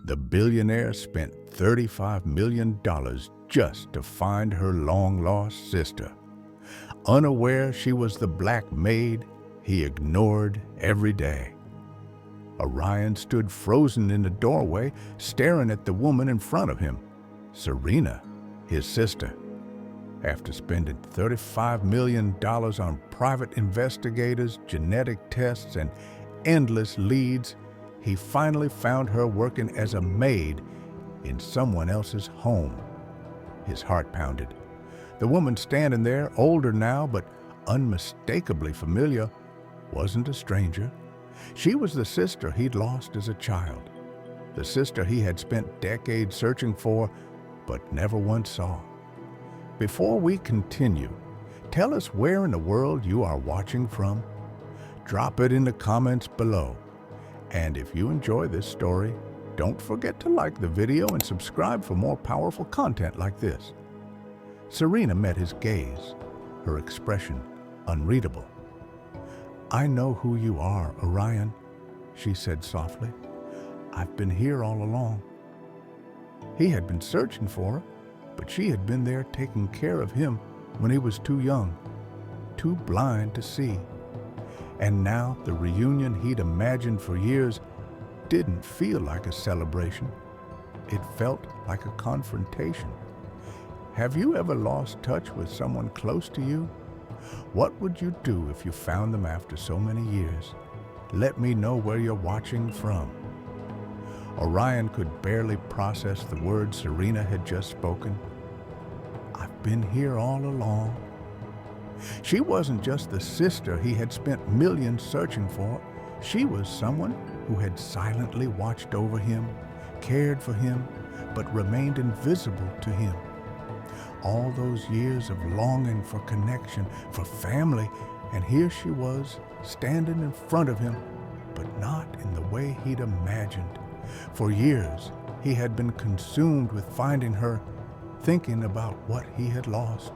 The billionaire spent $35 million just to find her long-lost sister. Unaware she was the black maid he ignored every day. Orion stood frozen in the doorway, staring at the woman in front of him, Serena, his sister. After spending $35 million on private investigators, genetic tests, and endless leads, he finally found her working as a maid in someone else's home. His heart pounded. The woman standing there, older now but unmistakably familiar, wasn't a stranger. She was the sister he'd lost as a child, the sister he had spent decades searching for but never once saw. Before we continue, tell us where in the world you are watching from. Drop it in the comments below. And if you enjoy this story, don't forget to like the video and subscribe for more powerful content like this. Serena met his gaze, her expression unreadable. "I know who you are, Orion," she said softly. "I've been here all along." He had been searching for her, but she had been there taking care of him when he was too young, too blind to see. And now the reunion he'd imagined for years didn't feel like a celebration. It felt like a confrontation. Have you ever lost touch with someone close to you? What would you do if you found them after so many years? Let me know where you're watching from. Orion could barely process the words Serena had just spoken. "I've been here all along." She wasn't just the sister he had spent millions searching for. She was someone who had silently watched over him, cared for him, but remained invisible to him. All those years of longing for connection, for family, and here she was, standing in front of him, but not in the way he'd imagined. For years, he had been consumed with finding her, thinking about what he had lost.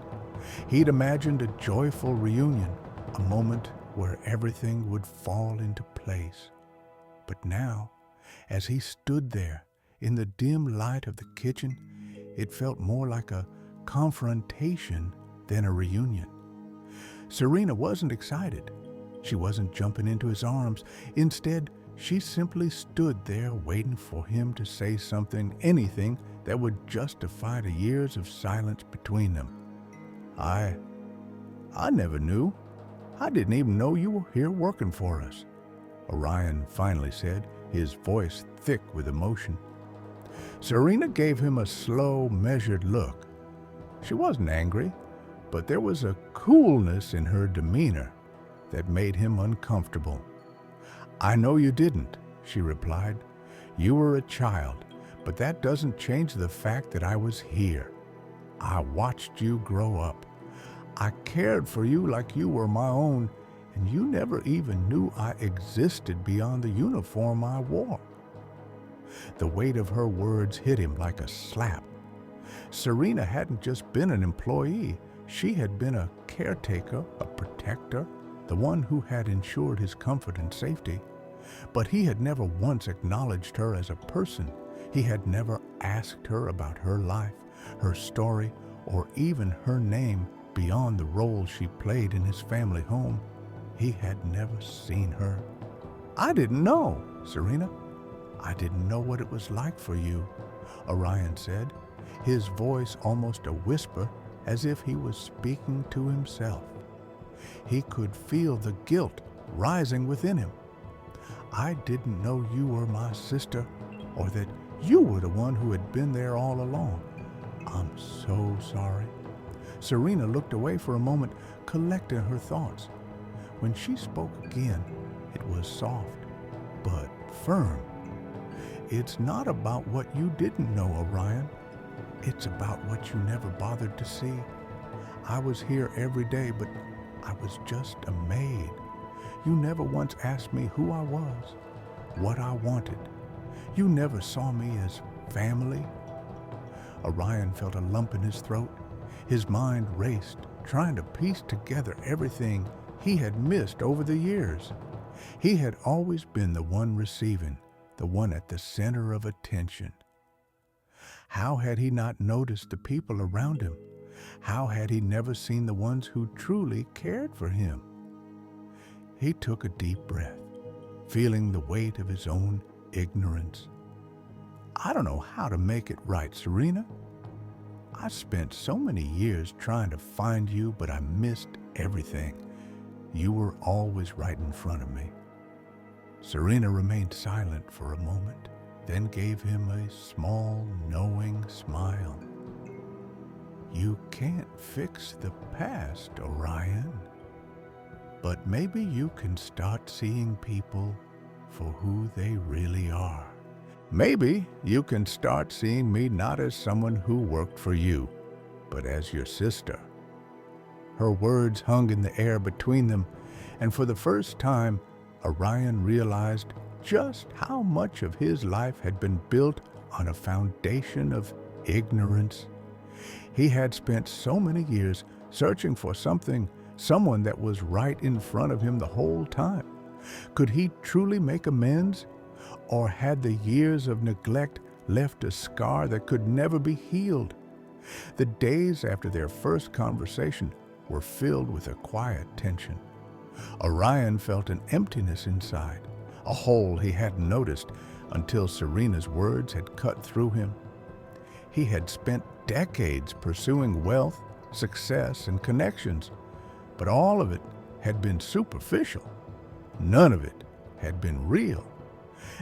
He'd imagined a joyful reunion, a moment where everything would fall into place. But now, as he stood there in the dim light of the kitchen, it felt more like a confrontation than a reunion. Serena wasn't excited. She wasn't jumping into his arms. Instead, she simply stood there waiting for him to say something, anything that would justify the years of silence between them. I never knew. I didn't even know you were here working for us," Orion finally said, his voice thick with emotion. Serena gave him a slow, measured look. She wasn't angry, but there was a coolness in her demeanor that made him uncomfortable. "I know you didn't," she replied. "You were a child, but that doesn't change the fact that I was here. I watched you grow up. I cared for you like you were my own, and you never even knew I existed beyond the uniform I wore." The weight of her words hit him like a slap. Serena hadn't just been an employee. She had been a caretaker, a protector, the one who had ensured his comfort and safety. But he had never once acknowledged her as a person. He had never asked her about her life, her story, or even her name beyond the role she played in his family home. He had never seen her. "I didn't know, Serena. I didn't know what it was like for you," Orion said, his voice almost a whisper, as if he was speaking to himself. He could feel the guilt rising within him. "I didn't know you were my sister, or that you were the one who had been there all along. I'm so sorry." Serena looked away for a moment, collecting her thoughts. When she spoke again, it was soft, but firm. "It's not about what you didn't know, Orion. It's about what you never bothered to see. I was here every day, but I was just a maid. You never once asked me who I was, what I wanted. You never saw me as family." Orion felt a lump in his throat. His mind raced, trying to piece together everything he had missed over the years. He had always been the one receiving, the one at the center of attention. How had he not noticed the people around him? How had he never seen the ones who truly cared for him? He took a deep breath, feeling the weight of his own ignorance. I don't know how to make it right, Serena. I spent so many years trying to find you, but I missed everything. You were always right in front of me. Serena remained silent for a moment, then gave him a small, knowing smile. You can't fix the past, Orion, but maybe you can start seeing people for who they really are. Maybe you can start seeing me not as someone who worked for you, but as your sister. Her words hung in the air between them, and for the first time, Orion realized just how much of his life had been built on a foundation of ignorance. He had spent so many years searching for someone that was right in front of him the whole time. Could he truly make amends? Or had the years of neglect left a scar that could never be healed? The days after their first conversation were filled with a quiet tension. Orion felt an emptiness inside, a hole he hadn't noticed until Serena's words had cut through him. He had spent decades pursuing wealth, success, and connections, but all of it had been superficial. None of it had been real.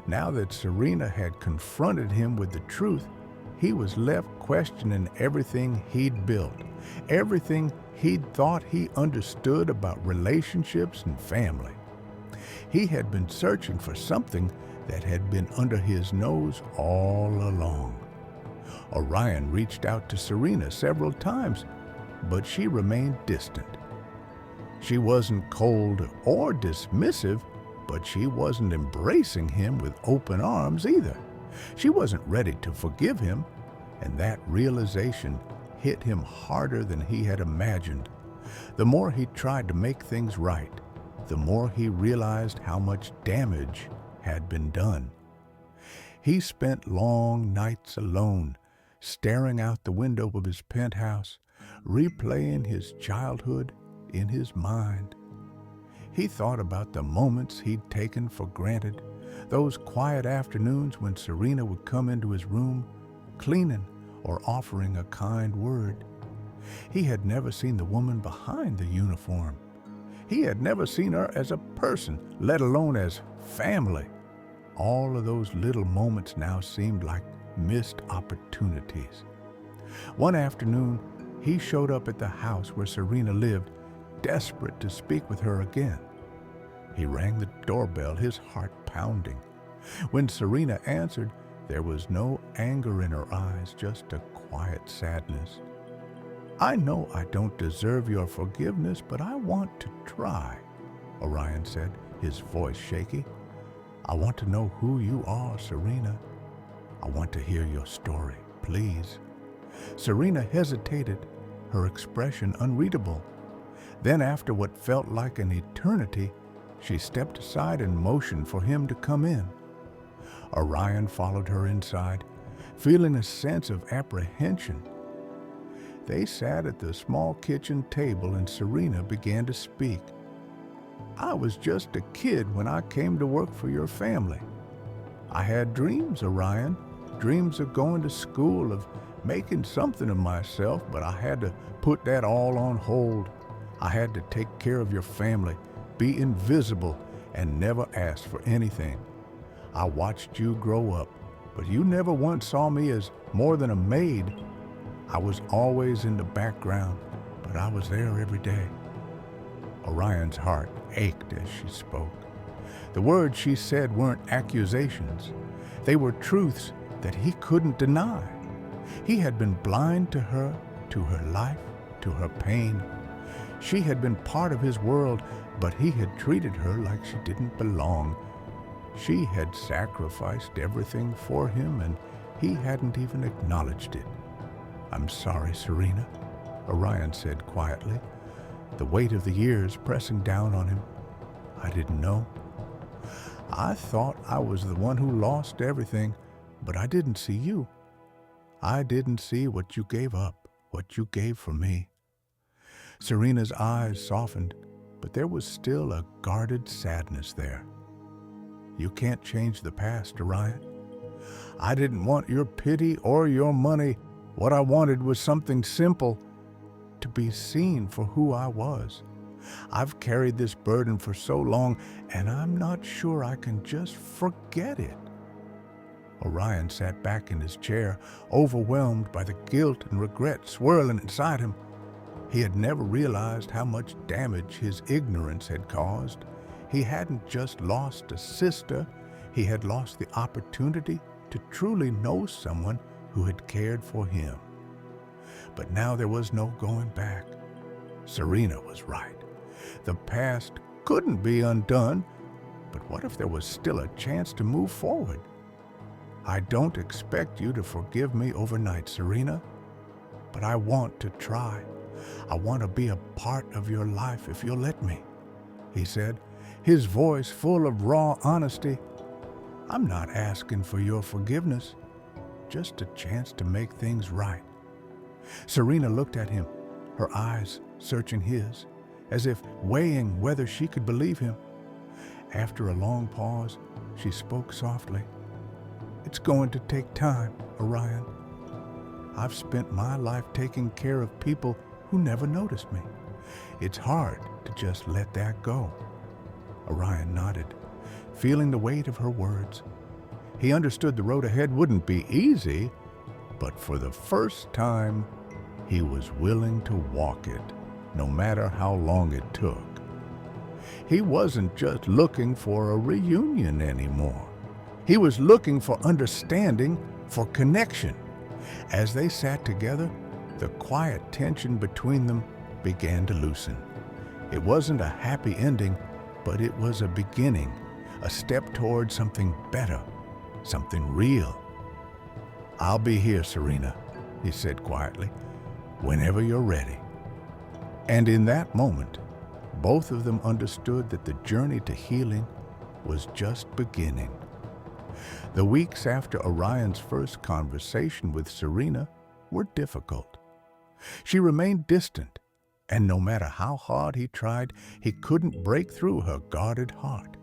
Now that Serena had confronted him with the truth, he was left questioning everything he'd built, everything he'd thought he understood about relationships and family. He had been searching for something that had been under his nose all along. Orion reached out to Serena several times, but she remained distant. She wasn't cold or dismissive, but she wasn't embracing him with open arms either. She wasn't ready to forgive him, and that realization hit him harder than he had imagined. The more he tried to make things right, the more he realized how much damage had been done. He spent long nights alone, staring out the window of his penthouse, replaying his childhood in his mind. He thought about the moments he'd taken for granted, those quiet afternoons when Serena would come into his room, cleaning or offering a kind word. He had never seen the woman behind the uniform. He had never seen her as a person, let alone as family. All of those little moments now seemed like missed opportunities. One afternoon, he showed up at the house where Serena lived, desperate to speak with her again. He rang the doorbell, his heart pounding. When Serena answered, there was no anger in her eyes, just a quiet sadness. "I know I don't deserve your forgiveness, but I want to try," Orion said, his voice shaky. "I want to know who you are, Serena. I want to hear your story, please." Serena hesitated, her expression unreadable. Then, after what felt like an eternity, she stepped aside and motioned for him to come in. Orion followed her inside, feeling a sense of apprehension. They sat at the small kitchen table and Serena began to speak. "I was just a kid when I came to work for your family. I had dreams, Orion, dreams of going to school, of making something of myself, but I had to put that all on hold. I had to take care of your family, be invisible, and never ask for anything. I watched you grow up, but you never once saw me as more than a maid. I was always in the background, but I was there every day." Orion's heart ached as she spoke. The words she said weren't accusations. They were truths that he couldn't deny. He had been blind to her life, to her pain. She had been part of his world, but he had treated her like she didn't belong. She had sacrificed everything for him, and he hadn't even acknowledged it. "I'm sorry, Serena," Orion said quietly, the weight of the years pressing down on him. "I didn't know. I thought I was the one who lost everything, but I didn't see you. I didn't see what you gave up, what you gave for me." Serena's eyes softened, but there was still a guarded sadness there. "You can't change the past, Orion. I didn't want your pity or your money. What I wanted was something simple, to be seen for who I was. I've carried this burden for so long, and I'm not sure I can just forget it." Orion sat back in his chair, overwhelmed by the guilt and regret swirling inside him. He had never realized how much damage his ignorance had caused. He hadn't just lost a sister, he had lost the opportunity to truly know someone who had cared for him. But now there was no going back. Serena was right. The past couldn't be undone, but what if there was still a chance to move forward? "I don't expect you to forgive me overnight, Serena, but I want to try. I want to be a part of your life if you'll let me," he said, his voice full of raw honesty. "I'm not asking for your forgiveness, just a chance to make things right." Serena looked at him, her eyes searching his, as if weighing whether she could believe him. After a long pause, she spoke softly. "It's going to take time, Orion. I've spent my life taking care of people who never noticed me. It's hard to just let that go." Orion nodded, feeling the weight of her words. He understood the road ahead wouldn't be easy, but for the first time, he was willing to walk it, no matter how long it took. He wasn't just looking for a reunion anymore. He was looking for understanding, for connection. As they sat together, the quiet tension between them began to loosen. It wasn't a happy ending, but it was a beginning, a step toward something better, something real. "I'll be here, Serena," he said quietly, "whenever you're ready." And in that moment, both of them understood that the journey to healing was just beginning. The weeks after Orion's first conversation with Serena were difficult. She remained distant, and no matter how hard he tried, he couldn't break through her guarded heart.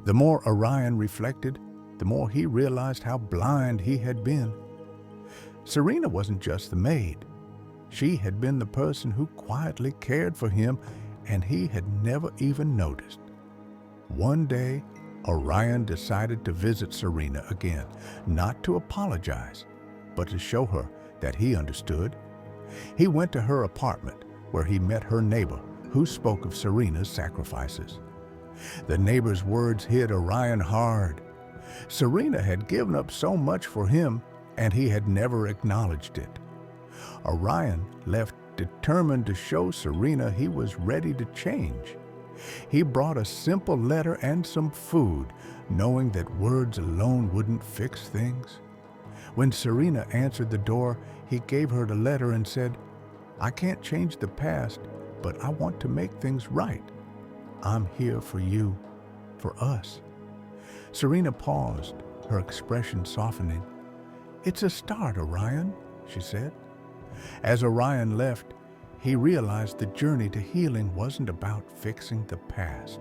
The more Orion reflected, the more he realized how blind he had been. Serena wasn't just the maid. She had been the person who quietly cared for him, and he had never even noticed. One day, Orion decided to visit Serena again, not to apologize, but to show her that he understood. He went to her apartment, where he met her neighbor, who spoke of Serena's sacrifices. The neighbor's words hit Orion hard. Serena had given up so much for him, and he had never acknowledged it. Orion left determined to show Serena he was ready to change. He brought a simple letter and some food, knowing that words alone wouldn't fix things. When Serena answered the door, he gave her the letter and said, "I can't change the past, but I want to make things right. I'm here for you, for us." Serena paused, her expression softening. "It's a start, Orion," she said. As Orion left, he realized the journey to healing wasn't about fixing the past.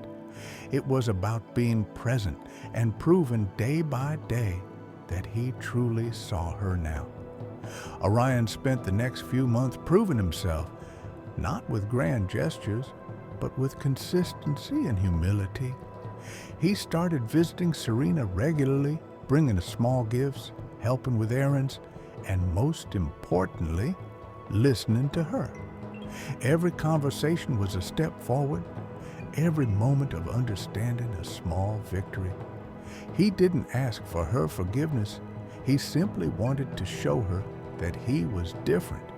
It was about being present and proving day by day that he truly saw her now. Orion spent the next few months proving himself, not with grand gestures, but with consistency and humility. He started visiting Serena regularly, bringing small gifts, helping with errands, and most importantly, listening to her. Every conversation was a step forward, every moment of understanding a small victory. He didn't ask for her forgiveness. He simply wanted to show her that he was different,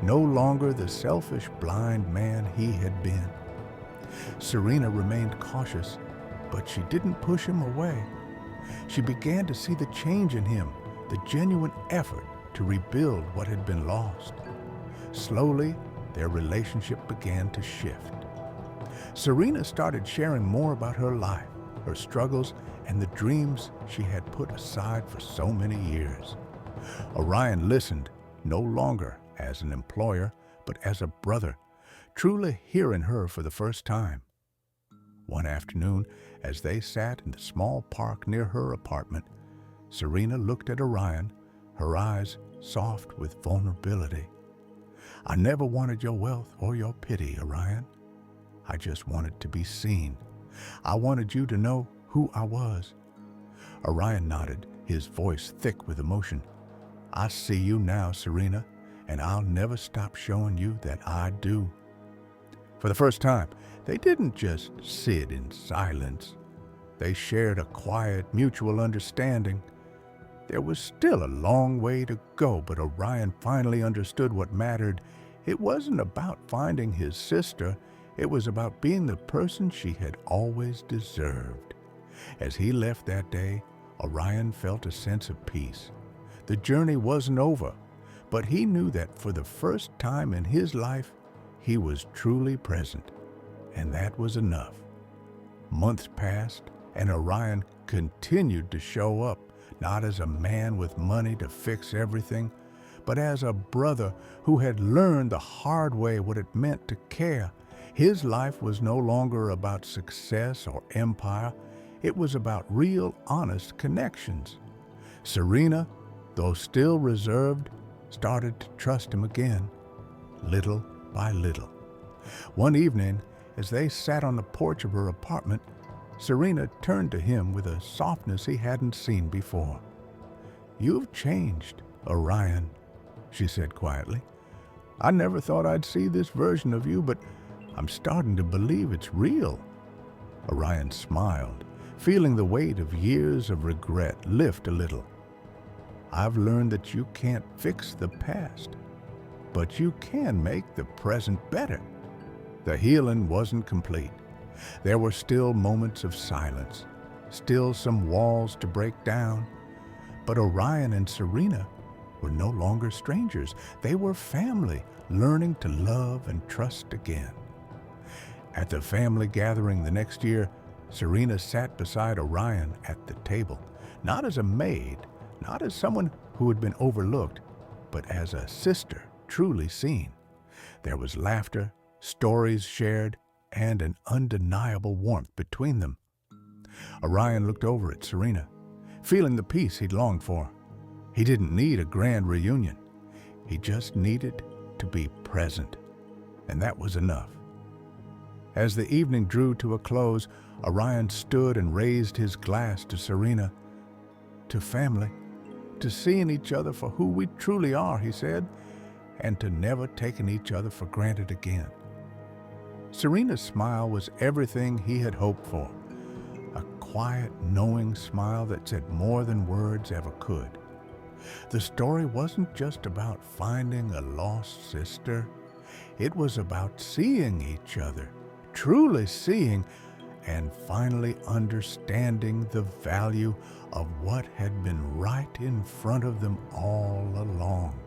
no longer the selfish, blind man he had been. Serena remained cautious, but she didn't push him away. She began to see the change in him, the genuine effort to rebuild what had been lost. Slowly, their relationship began to shift. Serena started sharing more about her life, her struggles, and the dreams she had put aside for so many years. Orion listened, no longer as an employer, but as a brother, truly hearing her for the first time. One afternoon, as they sat in the small park near her apartment, Serena looked at Orion, her eyes soft with vulnerability. "I never wanted your wealth or your pity, Orion. I just wanted to be seen. I wanted you to know who I was." Orion nodded, his voice thick with emotion. "I see you now, Serena, and I'll never stop showing you that I do." For the first time, they didn't just sit in silence. They shared a quiet, mutual understanding. There was still a long way to go, but Orion finally understood what mattered. It wasn't about finding his sister. It was about being the person she had always deserved. As he left that day, Orion felt a sense of peace. The journey wasn't over, but he knew that for the first time in his life, he was truly present, and that was enough. Months passed, and Orion continued to show up, not as a man with money to fix everything, but as a brother who had learned the hard way what it meant to care. His life was no longer about success or empire. It was about real, honest connections. Serena, though still reserved, started to trust him again, little by little. One evening, as they sat on the porch of her apartment, Serena turned to him with a softness he hadn't seen before. "You've changed, Orion," she said quietly. "I never thought I'd see this version of you, but I'm starting to believe it's real." Orion smiled, feeling the weight of years of regret lift a little. "I've learned that you can't fix the past, but you can make the present better." The healing wasn't complete. There were still moments of silence, still some walls to break down. But Orion and Serena were no longer strangers. They were family, learning to love and trust again. At the family gathering the next year, Serena sat beside Orion at the table, not as a maid, not as someone who had been overlooked, but as a sister truly seen. There was laughter, stories shared, and an undeniable warmth between them. Orion looked over at Serena, feeling the peace he'd longed for. He didn't need a grand reunion. He just needed to be present, and that was enough. As the evening drew to a close, Orion stood and raised his glass to Serena. "To family, to seeing each other for who we truly are," he said, "and to never taking each other for granted again." Serena's smile was everything he had hoped for, a quiet, knowing smile that said more than words ever could. The story wasn't just about finding a lost sister. It was about seeing each other, truly seeing, and finally understanding the value of what had been right in front of them all along.